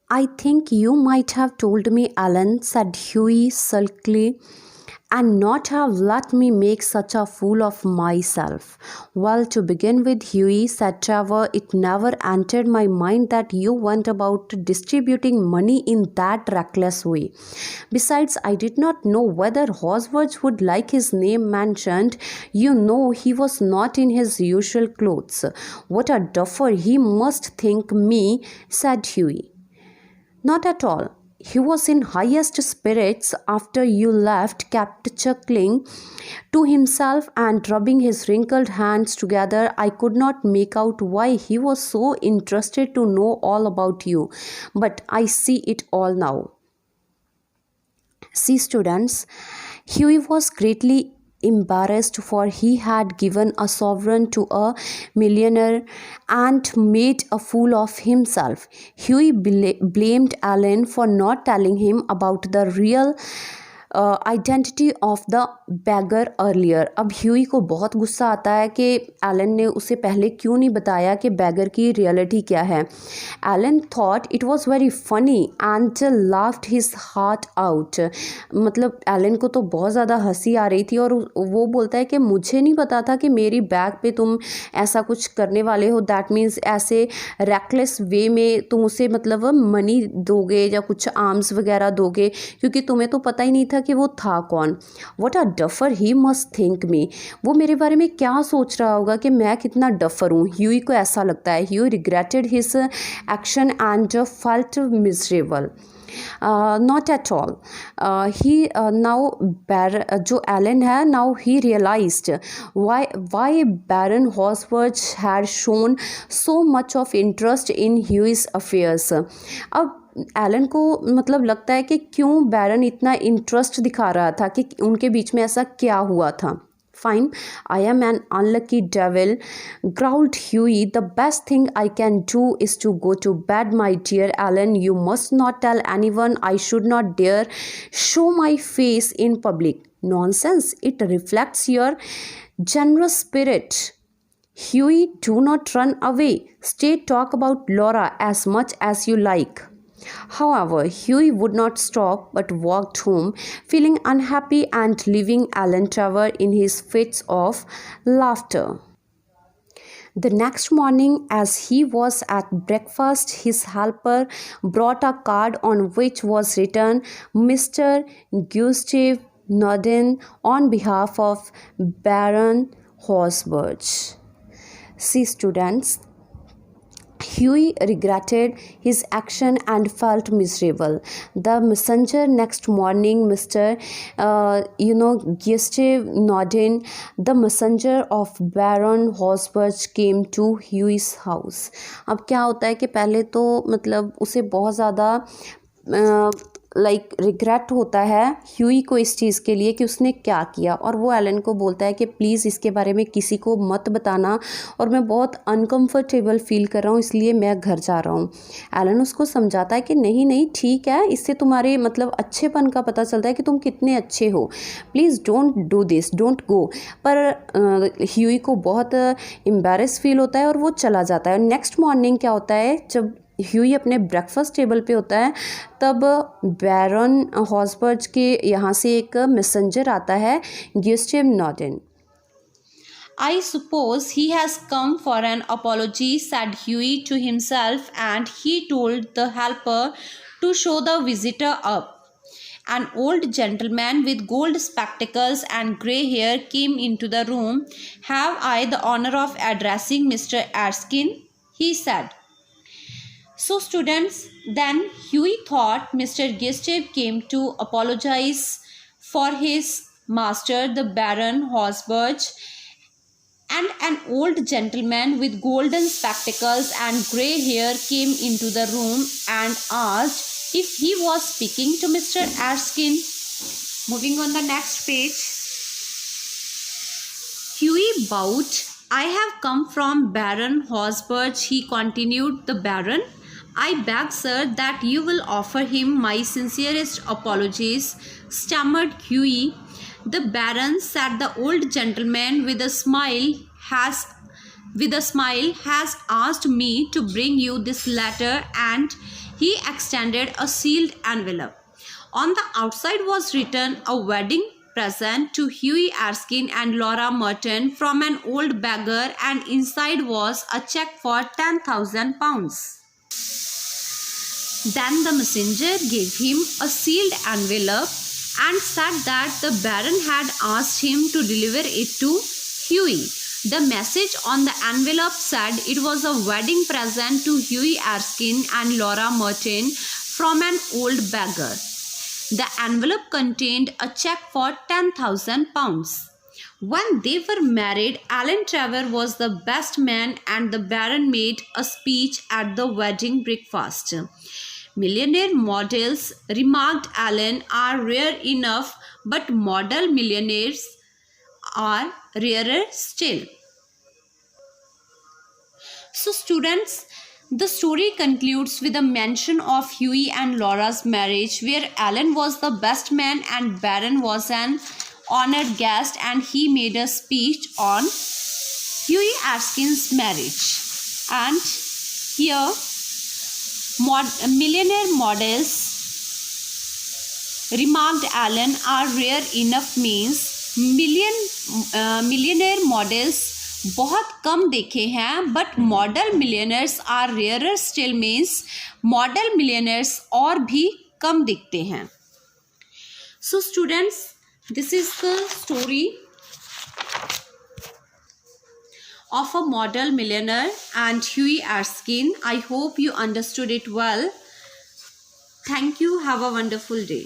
I think you might have told me, Alan, said Huey sulkily, and not have let me make such a fool of myself. Well, to begin with, Huey, said Trevor, it never entered my mind that you went about distributing money in that reckless way. Besides, I did not know whether Hosworth would like his name mentioned. You know, he was not in his usual clothes. What a duffer he must think me, said Huey. Not at all. He was in highest spirits after you left, kept chuckling to himself and rubbing his wrinkled hands together. I could not make out why he was so interested to know all about you, but I see it all now. See, students, Huey was greatly embarrassed, for he had given a sovereign to a millionaire and made a fool of himself. Huey blamed Alan for not telling him about the real identity of the bagger earlier. अब Huey को बहुत गुस्सा आता है कि Elon ने उसे पहले क्यों नहीं बताया कि बैगर की रियलिटी क्या है. Elon thought it was very funny and laughed his heart out. मतलब एलन को तो बहुत ज़्यादा हंसी आ रही थी और वो बोलता है कि मुझे नहीं पता था कि मेरी बैग पे तुम ऐसा कुछ करने वाले हो. दैट मीन्स ऐसे रेकलेस वे में तुम उसे मतलब मनी दोगे या कुछ आर्म्स वगैरह दोगे, क्योंकि तुम्हें तो पता ही नहीं था कि वो था कौन. What a duffer he must think me. वो मेरे बारे में क्या सोच रहा होगा कि मैं कितना डफर हूँ. ह्यूई को ऐसा लगता है. Huey regretted his action and felt miserable. Not at all. He now जो एलन है, now he realised why Baron Hosworth had shown so much of interest in Huey's affairs. अब एलन को मतलब लगता है कि क्यों बैरन इतना इंटरेस्ट दिखा रहा था, कि उनके बीच में ऐसा क्या हुआ था. Fine, I am an unlucky devil, growled Huey. The best thing I can do is to go to bed, my dear Alan. You must not tell anyone. I should not dare show my face in public. Nonsense. It reflects your generous spirit. Huey, do not run away. Stay, talk about Laura as much as you like. However, Huey would not stop but walked home, feeling unhappy and leaving Alan Trevor in his fits of laughter. The next morning, as he was at breakfast, his helper brought a card on which was written Mr. Gustav Norden on behalf of Baron Horsburgh. See, students, Huey regretted his action and felt miserable. The messenger next morning, Mr. Gustav Norden, the messenger of Baron Horsburgh, came to Huey's house. अब क्या होता है कि पहले तो मतलब उसे बहुत ज़्यादा रिग्रेट होता है ह्यूई को इस चीज़ के लिए कि उसने क्या किया, और वो एलन को बोलता है कि प्लीज़ इसके बारे में किसी को मत बताना, और मैं बहुत अनकंफर्टेबल फील कर रहा हूँ, इसलिए मैं घर जा रहा हूँ. एलन उसको समझाता है कि नहीं नहीं ठीक है, इससे तुम्हारे मतलब अच्छेपन का पता चलता है कि तुम कितने अच्छे हो. Please don't do this, don't go. पर ह्यूई को बहुत एम्बैरेस फील होता है और वो चला जाता है. नेक्स्ट मॉर्निंग क्या होता है, जब ह्यूई अपने ब्रेकफास्ट टेबल पे होता है, तब बैरन हॉसबर्ग के यहाँ से एक मैसेंजर आता है, गुस्टेव नॉर्डन. I suppose he has come for an apology, said Huey to himself, and he told the helper to show the visitor up. An old gentleman with gold spectacles and grey hair came into the room. Have I the honor of addressing Mr. Erskine? He said. So students, then Huey thought Mr. Gustav came to apologize for his master, the Baron Horsburgh, and an old gentleman with golden spectacles and grey hair came into the room and asked if he was speaking to Mr. Erskine. Moving on the next page. Huey bowed. I have come from Baron Horsburgh, he continued. The Baron? I beg, sir, that you will offer him my sincerest apologies, stammered Huey. The Baron, said the old gentleman with a smile, has with a smile, has asked me to bring you this letter, and he extended a sealed envelope. On the outside was written a wedding present to Hughie Erskine and Laura Merton from an old beggar, and inside was a check for £10,000. Then the messenger gave him a sealed envelope and said that the Baron had asked him to deliver it to Hughie. The message on the envelope said it was a wedding present to Hughie Erskine and Laura Merton from an old beggar. The envelope contained a check for £10,000. When they were married, Alan Trevor was the best man, and the Baron made a speech at the wedding breakfast. Millionaire models, remarked Alan, are rare enough, but model millionaires are rarer still. So students, the story concludes with a mention of Hughie and Laura's marriage, where Alan was the best man and Baron was an honored guest, and he made a speech on Hughie Erskine's marriage. And here millionaire models, remarked Alan, are rare enough means millionaire models बहुत कम देखे हैं, but model millionaires are rarer still means model millionaires और भी कम दिखते हैं. So students, this is the story of a model millionaire and Hughie Erskine. I hope you understood it well. Thank you. Have a wonderful day.